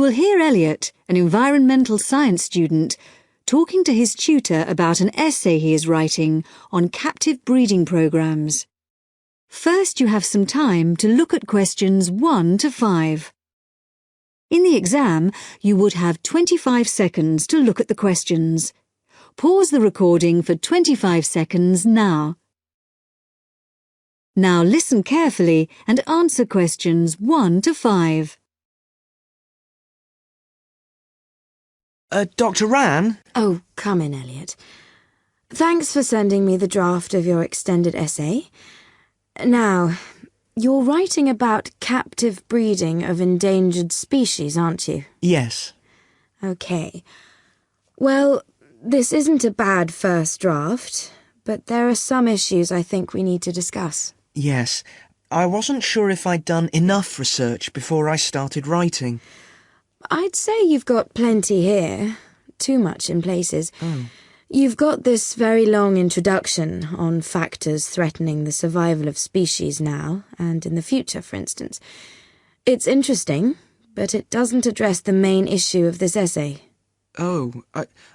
will hear Elliot, an environmental science student, talking to his tutor about an essay he is writing on captive breeding programs. First, you have some time to look at questions 1 to 5. In the exam, you would have 25 seconds to look at the questions. Pause the recording for 25 seconds now. Now listen carefully and answer questions 1 to 5. Dr. Ran? Oh, come in, Elliot. Thanks for sending me the draft of your extended essay. Now, you're writing about captive breeding of endangered species, aren't you? Yes. OK. Well, this isn't a bad first draft, but there are some issues I think we need to discuss. Yes. I wasn't sure if I'd done enough research before I started writing. I'd say you've got plenty here. Too much in places. You've got this very long introduction on factors threatening the survival of species now and in the future, for instance. It's interesting, but it doesn't address the main issue of this essay. Oh,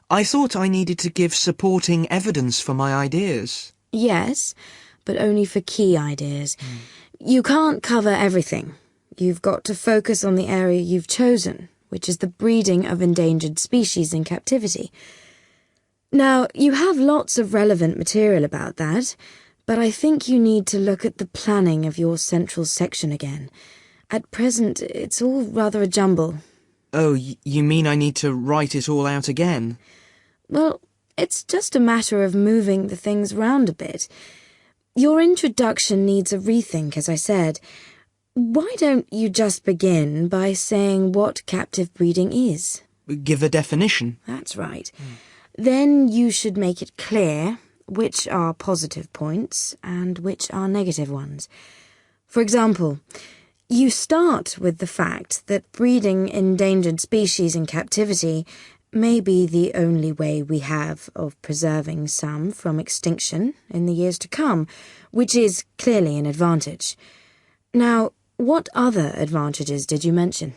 I thought I needed to give supporting evidence for my ideas. Yes, but only for key ideas. You can't cover everything. You've got to focus on the area you've chosen, which is the breeding of endangered species in captivity. Now, you have lots of relevant material about that, but I think you need to look at the planning of your central section again. At present, it's all rather a jumble. Oh, you mean I need to write it all out again? Well, it's just a matter of moving the things round a bit. Your introduction needs a rethink, as I said. Why don't you just begin by saying what captive breeding is? Give a definition. That's right. Then you should make it clear which are positive points and which are negative ones. For example, you start with the fact that breeding endangered species in captivity may be the only way we have of preserving some from extinction in the years to come, which is clearly an advantage. Now, what other advantages did you mention?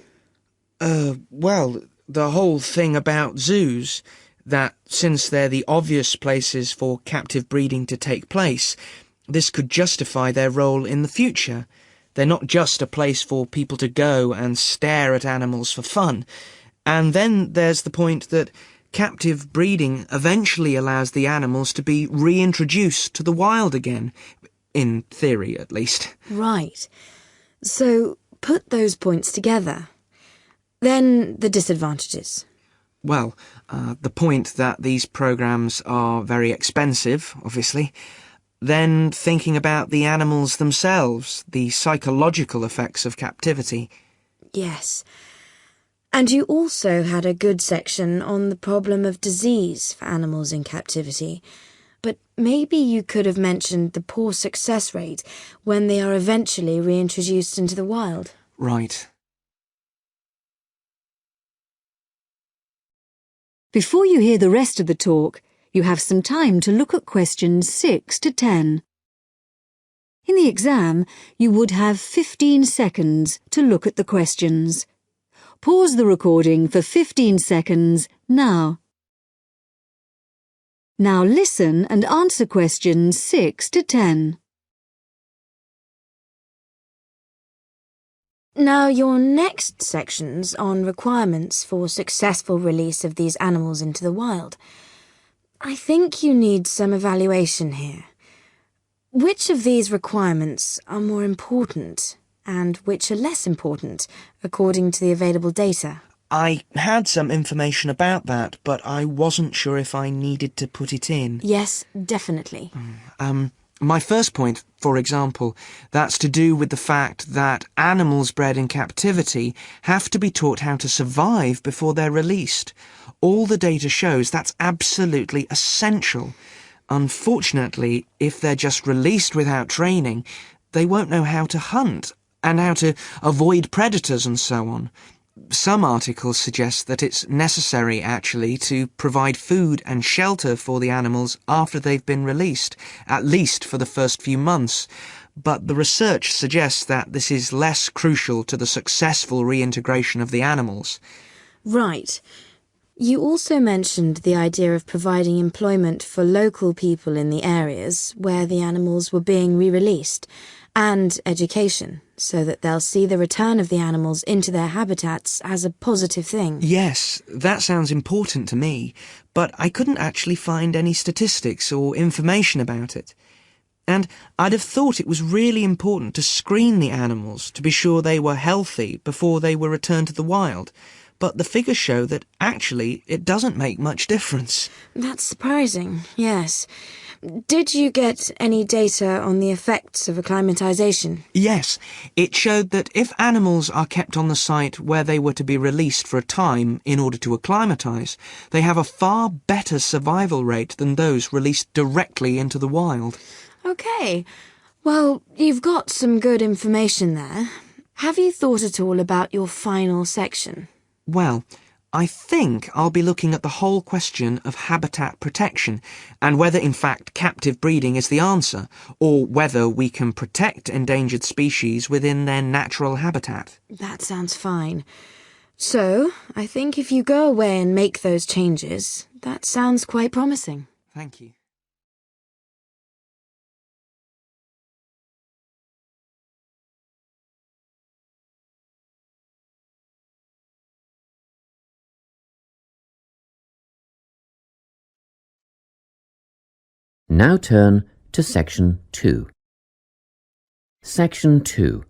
Well, the whole thing about zoos, that since they're the obvious places for captive breeding to take place, this could justify their role in the future. They're not just a place for people to go and stare at animals for fun. And then there's the point that captive breeding eventually allows the animals to be reintroduced to the wild again, in theory at least. Right. So put those points together. Then the disadvantages. Well, the point that these programs are very expensive, obviously. Then thinking about the animals themselves, the psychological effects of captivity. Yes. And you also had a good section on the problem of disease for animals in captivity. But maybe you could have mentioned the poor success rate when they are eventually reintroduced into the wild. Right. Before you hear the rest of the talk, you have some time to look at questions 6 to 10. In the exam, you would have 15 seconds to look at the questions. Pause the recording for 15 seconds now. Now listen and answer questions 6 to 10. Now your next section's on requirements for successful release of these animals into the wild. I think you need some evaluation here. Which of these requirements are more important and which are less important according to the available data? I had some information about that, but I wasn't sure if I needed to put it in. Yes, definitely. My first point, for example, that's to do with the fact that animals bred in captivity have to be taught how to survive before they're released. All the data shows that's absolutely essential. Unfortunately, if they're just released without training, they won't know how to hunt and how to avoid predators and so on. Some articles suggest that it's necessary, actually, to provide food and shelter for the animals after they've been released, at least for the first few months. but the research suggests that this is less crucial to the successful reintegration of the animals. Right. You also mentioned the idea of providing employment for local people in the areas where the animals were being re-released, and education, so that they'll see the return of the animals into their habitats as a positive thing. Yes, that sounds important to me, but I couldn't actually find any statistics or information about it. And I'd have thought it was really important to screen the animals to be sure they were healthy before they were returned to the wild. But the figures show that actually it doesn't make much difference. That's surprising, yes. Did you get any data on the effects of acclimatisation? Yes, it showed that if animals are kept on the site where they were to be released for a time in order to acclimatise, they have a far better survival rate than those released directly into the wild. OK. Well, you've got some good information there. Have you thought at all about your final section? Well, I think I'll be looking at the whole question of habitat protection and whether in fact captive breeding is the answer, or whether we can protect endangered species within their natural habitat. That sounds fine. So, I think if you go away and make those changes, that sounds quite promising. Thank you. Now turn to Section 2. Section 2.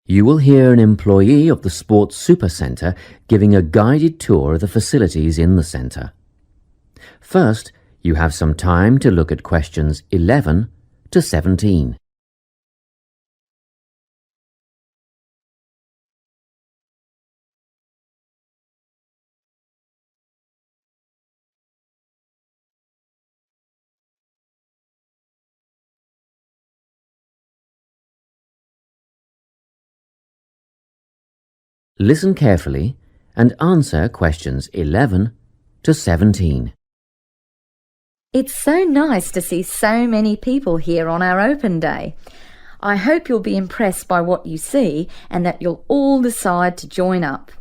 You will hear an employee of the Sports Super Centre giving a guided tour of the facilities in the centre. First, you have some time to look at questions 11 to 17. Listen carefully and answer questions 11 to 17. It's so nice to see so many people here on our open day. I hope you'll be impressed by what you see and that you'll all decide to join up.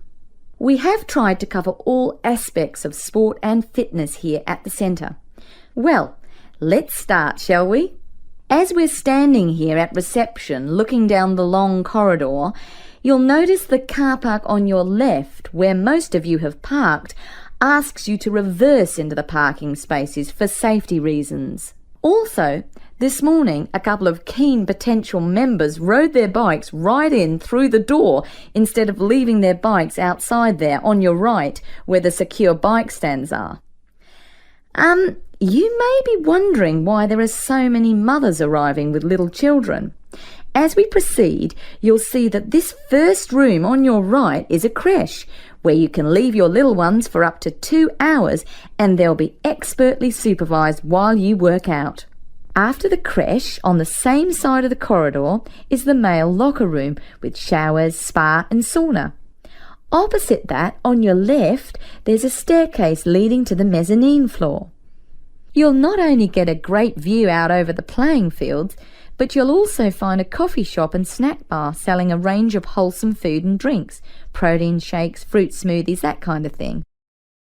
We have tried to cover all aspects of sport and fitness here at the centre. Well, let's start, shall we? As we're standing here at reception looking down the long corridor, you'll notice the car park on your left, where most of you have parked, asks you to reverse into the parking spaces for safety reasons. Also, this morning, a couple of keen potential members rode their bikes right in through the door instead of leaving their bikes outside there on your right, where the secure bike stands are. You may be wondering why there are so many mothers arriving with little children. As we proceed, you'll see that this first room on your right is a creche, where you can leave your little ones for up to 2 hours and they'll be expertly supervised while you work out. After the creche, on the same side of the corridor, is the male locker room with showers, spa and sauna. Opposite that, on your left, there's a staircase leading to the mezzanine floor. You'll not only get a great view out over the playing fields, but you'll also find a coffee shop and snack bar selling a range of wholesome food and drinks, protein shakes, fruit smoothies, that kind of thing.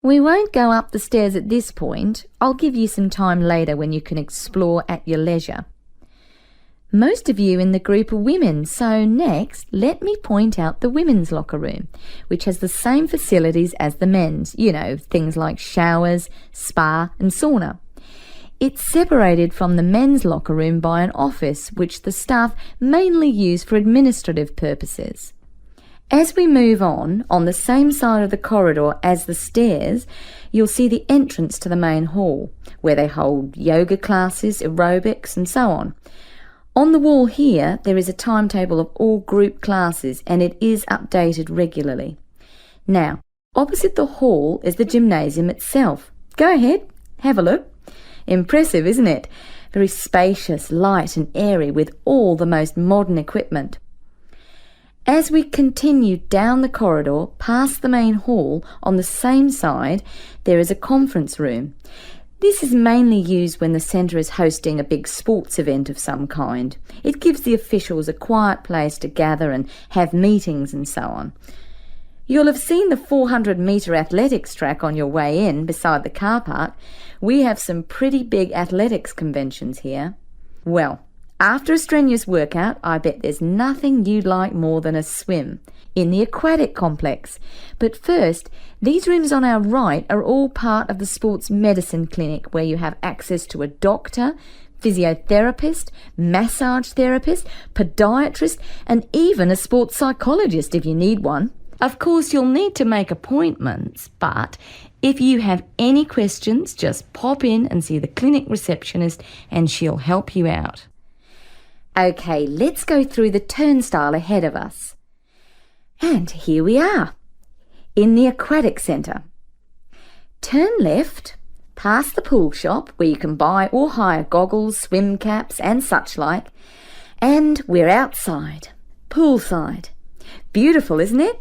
We won't go up the stairs at this point. I'll give you some time later when you can explore at your leisure. Most of you in the group are women, so next let me point out the women's locker room, which has the same facilities as the men's, things like showers, spa and sauna. It's separated from the men's locker room by an office which the staff mainly use for administrative purposes. As we move on the same side of the corridor as the stairs, you'll see the entrance to the main hall, where they hold yoga classes, aerobics and so on. On the wall here, there is a timetable of all group classes and it is updated regularly. Now, opposite the hall is the gymnasium itself. Go ahead, have a look. Impressive, isn't it? Very spacious, light and airy with all the most modern equipment. As we continue down the corridor past the main hall, on the same side, there is a conference room. This is mainly used when the centre is hosting a big sports event of some kind. It gives the officials a quiet place to gather and have meetings and so on. You'll have seen the 400-metre athletics track on your way in beside the car park. We have some pretty big athletics conventions here. Well, after a strenuous workout, I bet there's nothing you'd like more than a swim in the aquatic complex. But first, these rooms on our right are all part of the sports medicine clinic, where you have access to a doctor, physiotherapist, massage therapist, podiatrist, and even a sports psychologist if you need one. Of course, you'll need to make appointments, but if you have any questions, just pop in and see the clinic receptionist and she'll help you out. Okay, let's go through the turnstile ahead of us. And here we are, in the aquatic centre. Turn left, past the pool shop where you can buy or hire goggles, swim caps and such like, and we're outside, poolside. Beautiful, isn't it?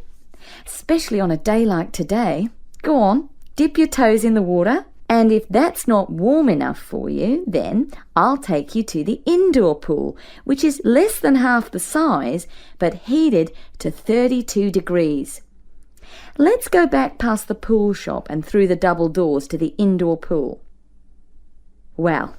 Especially on a day like today. Go on, dip your toes in the water, and if that's not warm enough for you, then I'll take you to the indoor pool, which is less than half the size, but heated to 32 degrees. Let's go back past the pool shop and through the double doors to the indoor pool. Well,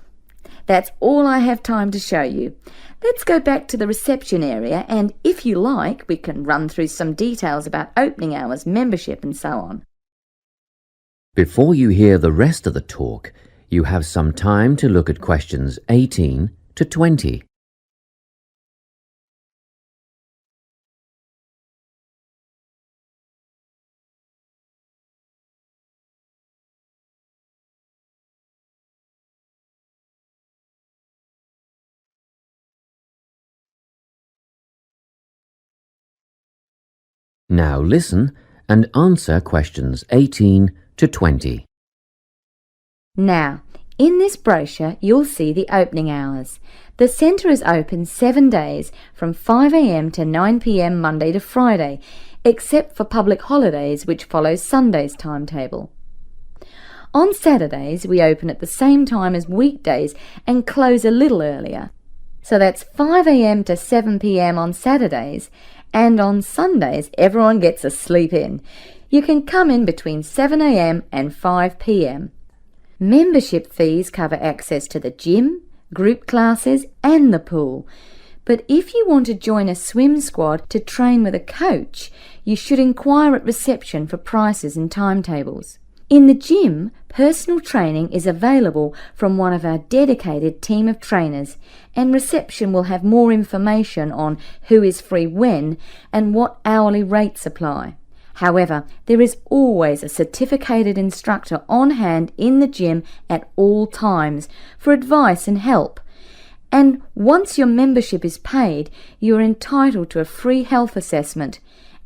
that's all I have time to show you. Let's go back to the reception area, and if you like, we can run through some details about opening hours, membership and so on. Before you hear the rest of the talk, you have some time to look at questions 18 to 20. Now listen and answer questions 18 to 20. Now, in this brochure, you'll see the opening hours. The centre is open 7 days from 5 a.m. to 9 p.m. Monday to Friday, except for public holidays, which follows Sunday's timetable. On Saturdays, we open at the same time as weekdays and close a little earlier. So that's 5 a.m. to 7 p.m. on Saturdays, and on Sundays everyone gets a sleep in. You can come in between 7 a.m. and 5 p.m. Membership fees cover access to the gym, group classes and the pool. But if you want to join a swim squad to train with a coach, you should inquire at reception for prices and timetables. In the gym, personal training is available from one of our dedicated team of trainers, and reception will have more information on who is free when and what hourly rates apply. However, there is always a certificated instructor on hand in the gym at all times for advice and help. And once your membership is paid, you are entitled to a free health assessment,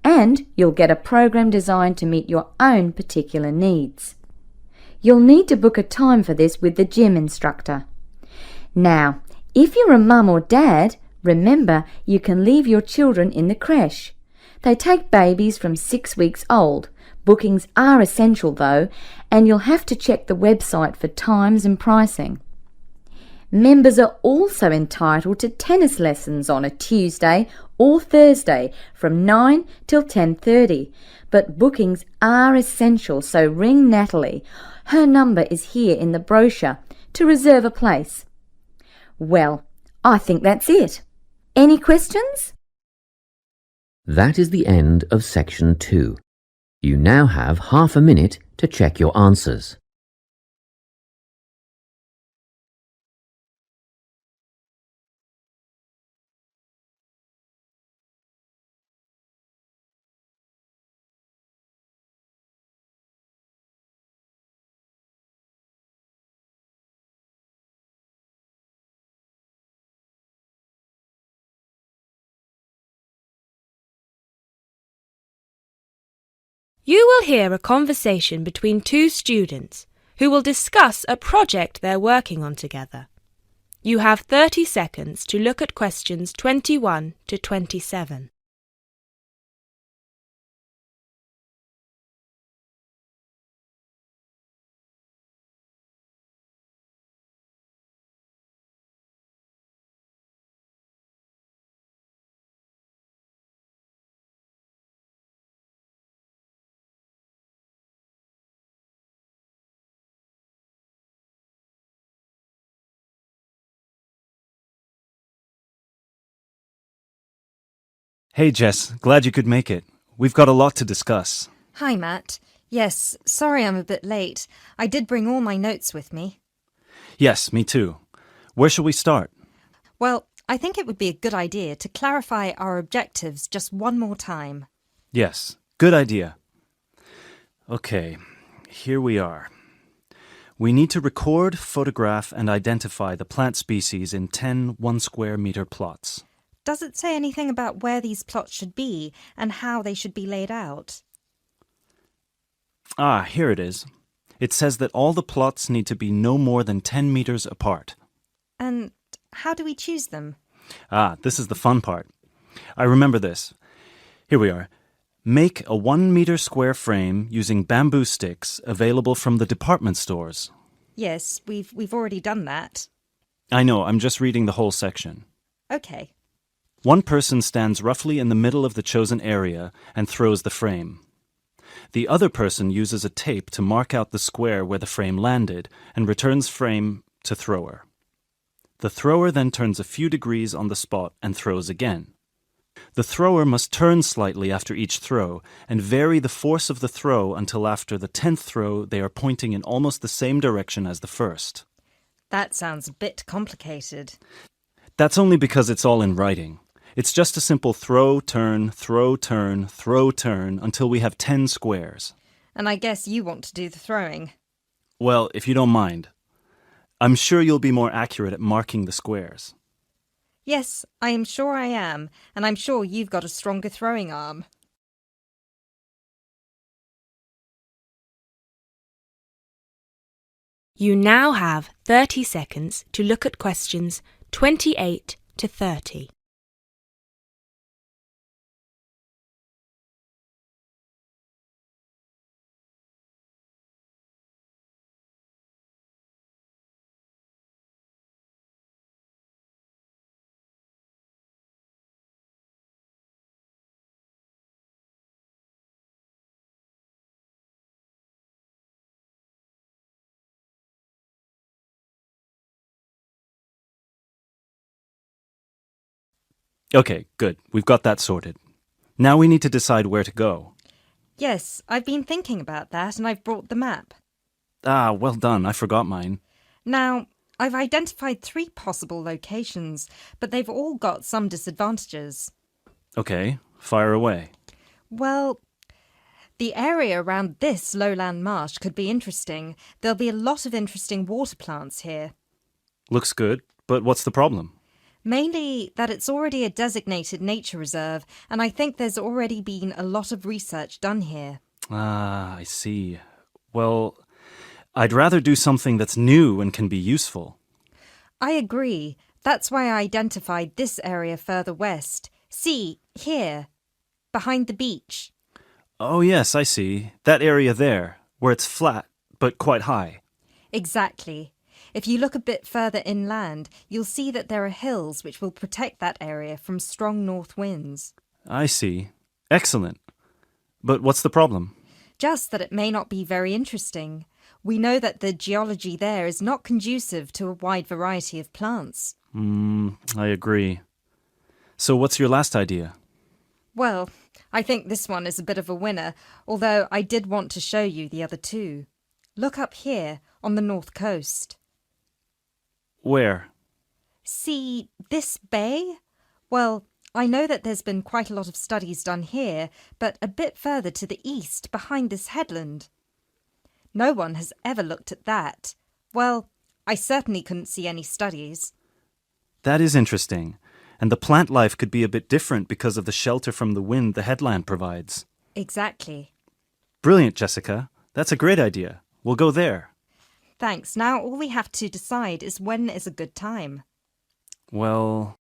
and you'll get a program designed to meet your own particular needs. You'll need to book a time for this with the gym instructor. Now, if you're a mum or dad, remember you can leave your children in the creche. They take babies from 6 weeks old. Bookings are essential though, and you'll have to check the website for times and pricing. Members are also entitled to tennis lessons on a Tuesday or Thursday from 9 till 10:30, but bookings are essential, so ring Natalie. Her number is here in the brochure to reserve a place. Well, I think that's it. Any questions? That is the end of section 2. You now have half a minute to check your answers. You will hear a conversation between two students who will discuss a project they're working on together. You have 30 seconds to look at questions 21 to 27. Hey, Jess. Glad you could make it. We've got a lot to discuss. Hi, Matt. Yes, sorry I'm a bit late. I did bring all my notes with me. Yes, me too. Where shall we start? Well, I think it would be a good idea to clarify our objectives just one more time. Yes, good idea. Okay, here we are. We need to record, photograph, and identify the plant species in 10 1-square-meter plots. Does it say anything about where these plots should be and how they should be laid out? Ah, here it is. It says that all the plots need to be no more than 10 meters apart. And how do we choose them? Ah, this is the fun part. I remember this. Here we are. Make a 1-meter square frame using bamboo sticks available from the department stores. Yes, we've already done that. I know, I'm just reading the whole section. Okay. One person stands roughly in the middle of the chosen area and throws the frame. The other person uses a tape to mark out the square where the frame landed and returns frame to thrower. The thrower then turns a few degrees on the spot and throws again. The thrower must turn slightly after each throw and vary the force of the throw until after the 10th throw they are pointing in almost the same direction as the first. That sounds a bit complicated. That's only because it's all in writing. It's just a simple throw, turn, throw, turn, throw, turn until we have 10 squares. And I guess you want to do the throwing. Well, if you don't mind. I'm sure you'll be more accurate at marking the squares. Yes, I am sure I am, and I'm sure you've got a stronger throwing arm. You now have 30 seconds to look at questions 28 to 30. Okay, good. We've got that sorted. Now we need to decide where to go. Yes, I've been thinking about that and I've brought the map. Ah, well done. I forgot mine. Now, I've identified 3 possible locations, but they've all got some disadvantages. Okay, fire away. Well, the area around this lowland marsh could be interesting. There'll be a lot of interesting water plants here. Looks good, but what's the problem? Mainly that it's already a designated nature reserve, and I think there's already been a lot of research done here. Ah, I see. Well, I'd rather do something that's new and can be useful. I agree. That's why I identified this area further west. See, here, behind the beach. Oh yes, I see. That area there, where it's flat, but quite high. Exactly. If you look a bit further inland, you'll see that there are hills which will protect that area from strong north winds. I see. Excellent. But what's the problem? Just that it may not be very interesting. We know that the geology there is not conducive to a wide variety of plants. I agree. So what's your last idea? Well, I think this one is a bit of a winner, although I did want to show you the other 2. Look up here, on the north coast. Where? See this bay? Well, I know that there's been quite a lot of studies done here, but a bit further to the east, behind this headland. No one has ever looked at that. Well, I certainly couldn't see any studies. That is interesting. And the plant life could be a bit different because of the shelter from the wind the headland provides. Exactly. Brilliant, Jessica. That's a great idea. We'll go there. Thanks. Now all we have to decide is when is a good time. Well,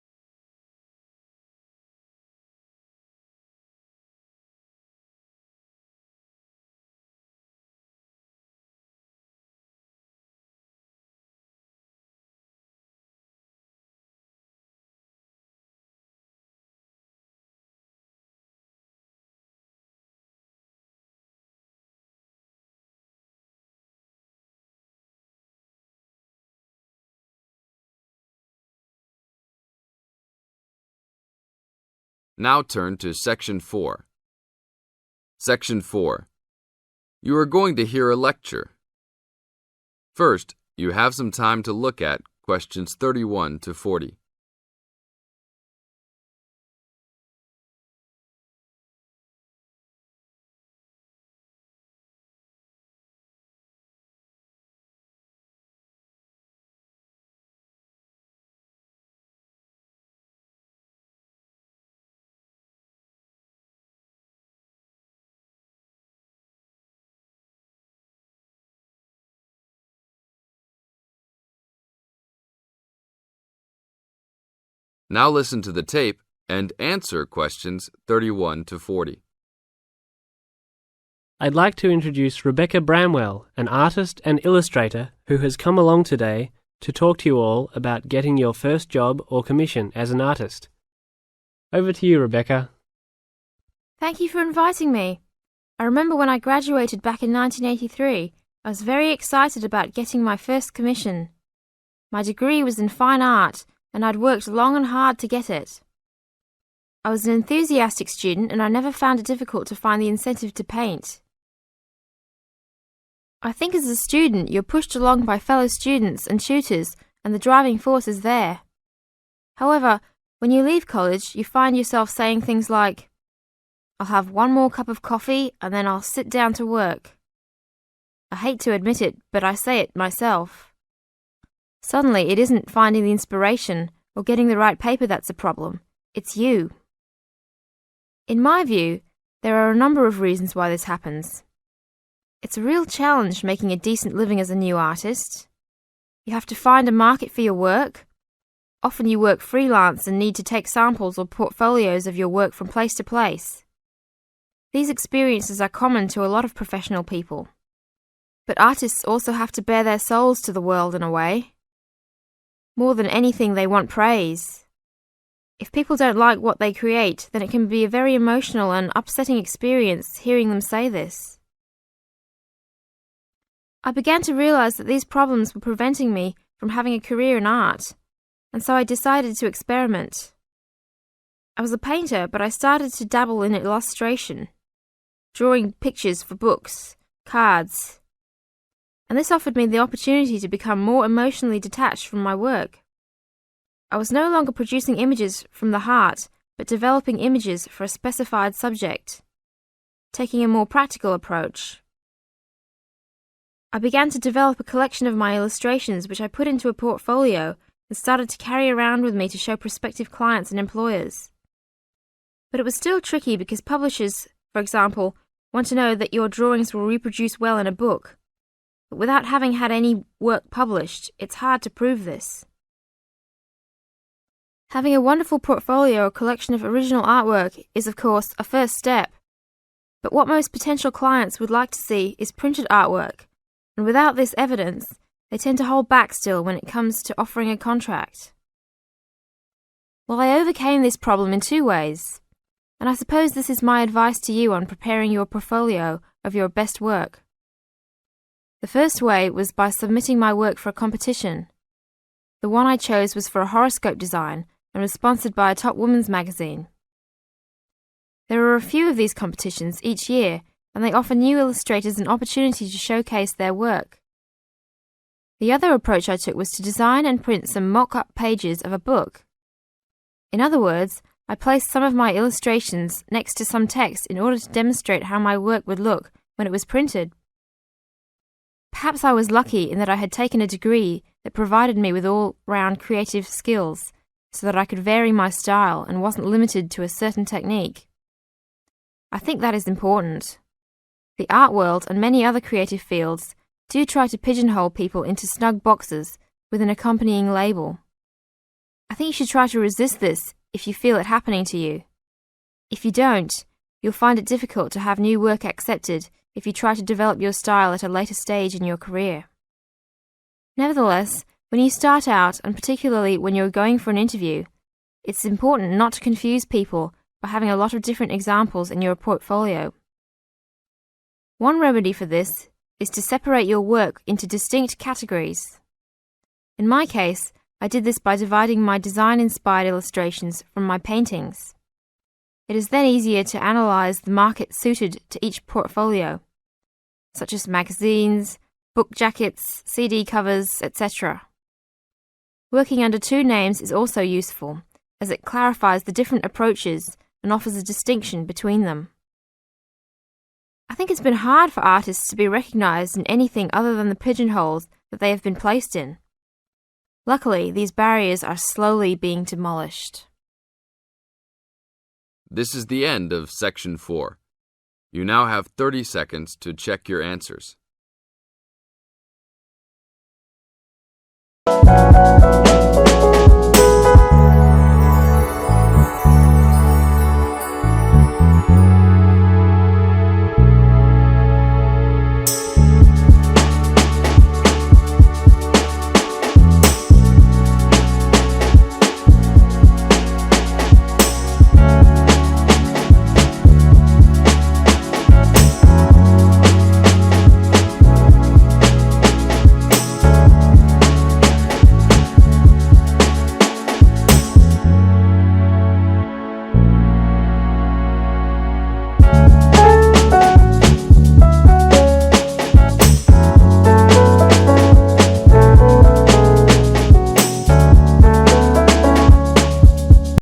Now turn to Section 4. Section 4. You are going to hear a lecture. First, you have some time to look at questions 31 to 40. Now listen to the tape and answer questions 31 to 40. I'd like to introduce Rebecca Bramwell, an artist and illustrator who has come along today to talk to you all about getting your first job or commission as an artist. Over to you, Rebecca. Thank you for inviting me. I remember when I graduated back in 1983, I was very excited about getting my first commission. My degree was in fine art, and I'd worked long and hard to get it. I was an enthusiastic student and I never found it difficult to find the incentive to paint. I think as a student you're pushed along by fellow students and tutors and the driving force is there. However, when you leave college you find yourself saying things like, I'll have one more cup of coffee and then I'll sit down to work. I hate to admit it, but I say it myself. Suddenly, it isn't finding the inspiration or getting the right paper that's a problem. It's you. In my view, there are a number of reasons why this happens. It's a real challenge making a decent living as a new artist. You have to find a market for your work. Often you work freelance and need to take samples or portfolios of your work from place to place. These experiences are common to a lot of professional people. But artists also have to bare their souls to the world in a way. More than anything, they want praise. If people don't like what they create, then it can be a very emotional and upsetting experience hearing them say this. I began to realize that these problems were preventing me from having a career in art, and so I decided to experiment. I was a painter, but I started to dabble in illustration, drawing pictures for books, cards, and this offered me the opportunity to become more emotionally detached from my work. I was no longer producing images from the heart, but developing images for a specified subject, taking a more practical approach. I began to develop a collection of my illustrations which I put into a portfolio and started to carry around with me to show prospective clients and employers. But it was still tricky because publishers, for example, want to know that your drawings will reproduce well in a book. But without having had any work published, it's hard to prove this. Having a wonderful portfolio or collection of original artwork is, of course, a first step. But what most potential clients would like to see is printed artwork, and without this evidence, they tend to hold back still when it comes to offering a contract. Well, I overcame this problem in two ways, and I suppose this is my advice to you on preparing your portfolio of your best work. The first way was by submitting my work for a competition. The one I chose was for a horoscope design and was sponsored by a top women's magazine. There are a few of these competitions each year, and they offer new illustrators an opportunity to showcase their work. The other approach I took was to design and print some mock-up pages of a book. In other words, I placed some of my illustrations next to some text in order to demonstrate how my work would look when it was printed. Perhaps I was lucky in that I had taken a degree that provided me with all-round creative skills, so that I could vary my style and wasn't limited to a certain technique. I think that is important. The art world and many other creative fields do try to pigeonhole people into snug boxes with an accompanying label. I think you should try to resist this if you feel it happening to you. If you don't, you'll find it difficult to have new work accepted if you try to develop your style at a later stage in your career. Nevertheless, when you start out, and particularly when you're going for an interview, it's important not to confuse people by having a lot of different examples in your portfolio. One remedy for this is to separate your work into distinct categories. In my case, I did this by dividing my design-inspired illustrations from my paintings. It is then easier to analyse the market suited to each portfolio, such as magazines, book jackets, CD covers, etc. Working under two names is also useful, as it clarifies the different approaches and offers a distinction between them. I think it's been hard for artists to be recognised in anything other than the pigeonholes that they have been placed in. Luckily, these barriers are slowly being demolished. This is the end of Section 4. You now have 30 seconds to check your answers.